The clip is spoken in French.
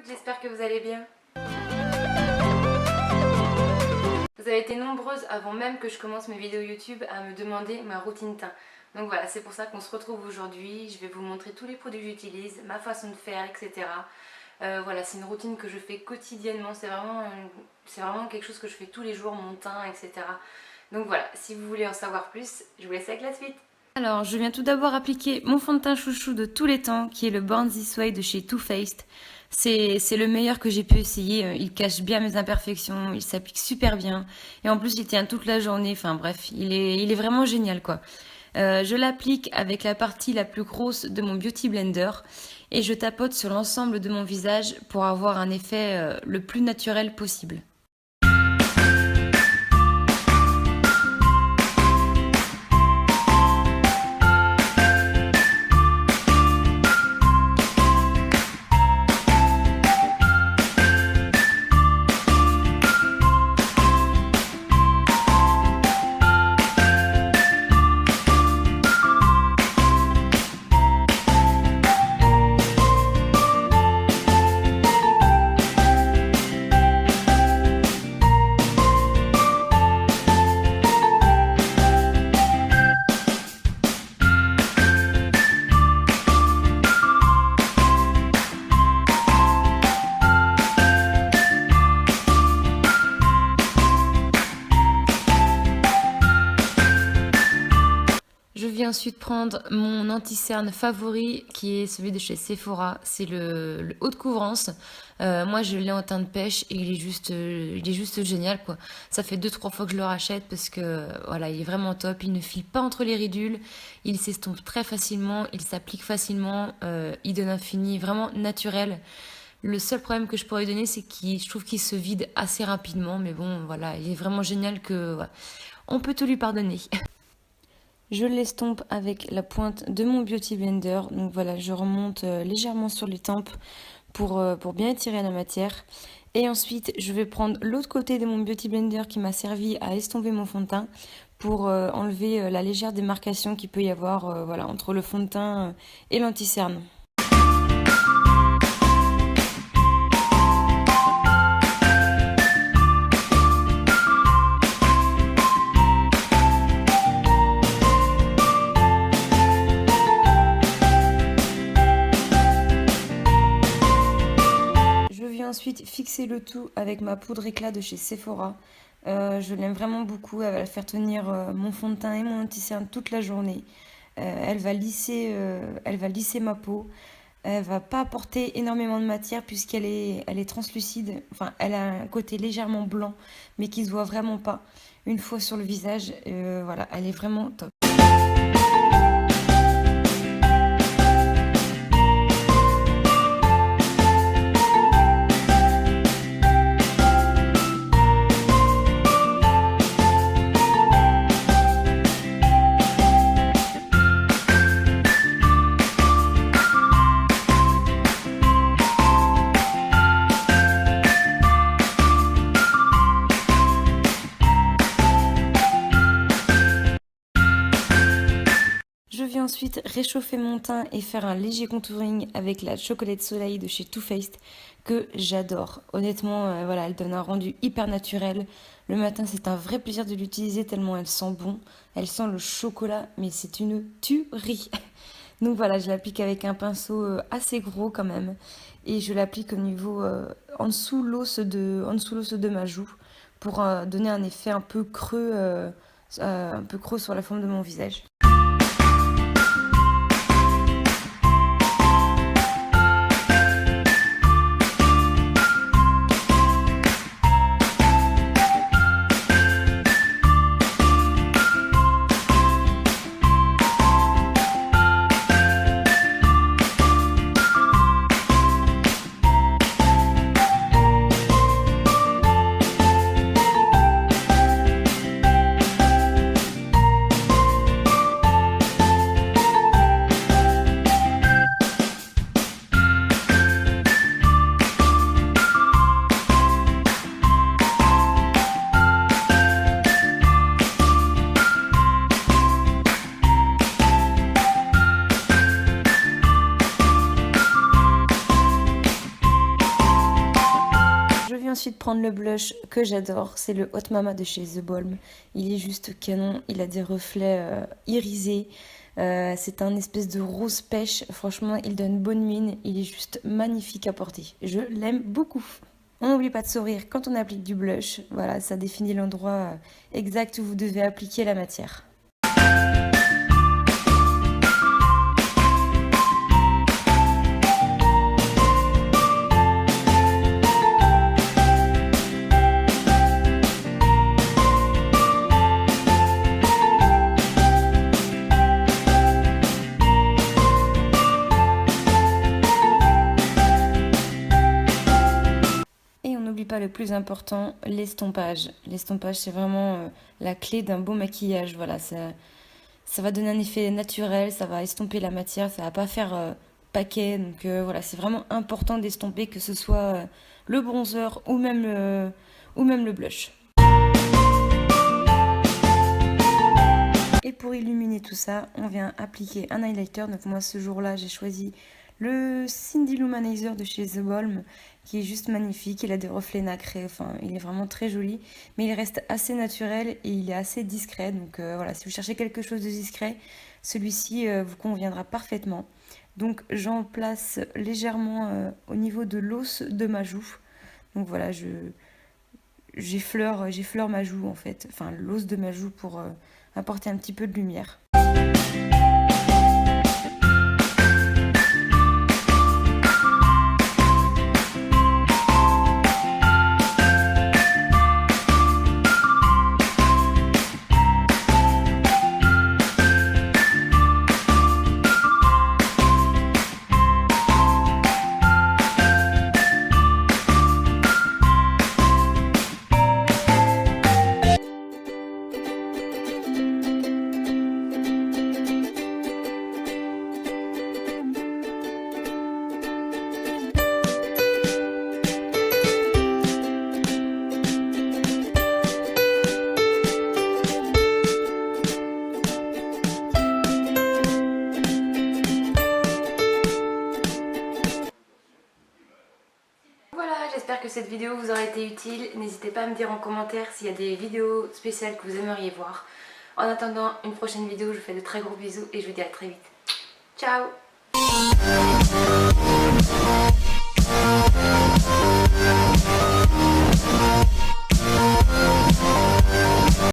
j'espère que vous allez bien. Vous avez été nombreuses avant même que je commence mes vidéos YouTube à me demander ma routine teint. Donc voilà, c'est pour ça qu'on se retrouve aujourd'hui. Je vais vous montrer tous les produits que j'utilise, ma façon de faire, etc. Voilà, c'est une routine que je fais quotidiennement. C'est vraiment quelque chose que je fais tous les jours, mon teint, etc. Donc voilà, si vous voulez en savoir plus, je vous laisse avec la suite. Alors, je viens tout d'abord appliquer mon fond de teint chouchou de tous les temps, qui est le Born This Way de chez Too Faced. C'est le meilleur que j'ai pu essayer. Il cache bien mes imperfections, il s'applique super bien. Et en plus, il tient toute la journée. Enfin bref, il est vraiment génial, quoi. Je l'applique avec la partie la plus grosse de mon Beauty Blender et je tapote sur l'ensemble de mon visage pour avoir un effet le plus naturel possible. Je vais ensuite prendre mon anti-cerne favori qui est celui de chez Sephora, c'est le haut de couvrance. Moi je l'ai en teint de pêche et il est juste génial, quoi. Ça fait 2-3 fois que je le rachète parce que voilà, il est vraiment top, il ne file pas entre les ridules, il s'estompe très facilement, il s'applique facilement, il donne un fini vraiment naturel. Le seul problème que je pourrais lui donner, c'est je trouve qu'il se vide assez rapidement, mais bon voilà, il est vraiment génial que voilà, on peut tout lui pardonner. Je l'estompe avec la pointe de mon Beauty Blender. Donc voilà, je remonte légèrement sur les tempes pour bien étirer la matière. Et ensuite, je vais prendre l'autre côté de mon Beauty Blender qui m'a servi à estomper mon fond de teint pour enlever la légère démarcation qu'il peut y avoir voilà, entre le fond de teint et l'anti-cerne. Ensuite fixer le tout avec ma poudre éclat de chez Sephora. Je l'aime vraiment beaucoup, elle va faire tenir mon fond de teint et mon anti-cerne toute la journée. Elle va lisser ma peau. Elle va pas apporter énormément de matière puisqu'elle est translucide. Enfin, elle a un côté légèrement blanc mais qui se voit vraiment pas une fois sur le visage. Voilà, elle est vraiment top. Je vais ensuite réchauffer mon teint et faire un léger contouring avec la Chocolate Soleil de chez Too Faced que j'adore. Honnêtement, voilà, elle donne un rendu hyper naturel. Le matin, c'est un vrai plaisir de l'utiliser tellement elle sent bon. Elle sent le chocolat, mais c'est une tuerie. Donc voilà, je l'applique avec un pinceau assez gros quand même. Et je l'applique au niveau en dessous l'os de ma joue pour donner un effet un peu creux sur la forme de mon visage. ensuite prendre le blush que j'adore, c'est le Hot Mama de chez The Balm. Il est juste canon, il a des reflets irisés. C'est un espèce de rose pêche, franchement il donne bonne mine, il est juste magnifique à porter. Je l'aime beaucoup. On n'oublie pas de sourire quand on applique du blush, voilà, ça définit l'endroit exact où vous devez appliquer la matière. Pas le plus important, l'estompage. L'estompage, c'est vraiment la clé d'un beau maquillage. Voilà, ça va donner un effet naturel, ça va estomper la matière, ça va pas faire paquet. Donc voilà, c'est vraiment important d'estomper, que ce soit le bronzer ou même le blush. Et pour illuminer tout ça, on vient appliquer un highlighter. Donc moi, ce jour-là, j'ai choisi le Cindy Luminizer de chez The Balm, qui est juste magnifique. Il a des reflets nacrés, enfin, il est vraiment très joli. Mais il reste assez naturel et il est assez discret. Donc voilà, si vous cherchez quelque chose de discret, celui-ci vous conviendra parfaitement. Donc j'en place légèrement au niveau de l'os de ma joue. Donc voilà, j'effleure ma joue en fait, enfin l'os de ma joue pour apporter un petit peu de lumière. J'espère que cette vidéo vous aura été utile. N'hésitez pas à me dire en commentaire s'il y a des vidéos spéciales que vous aimeriez voir. En attendant une prochaine vidéo, je vous fais de très gros bisous et je vous dis à très vite. Ciao!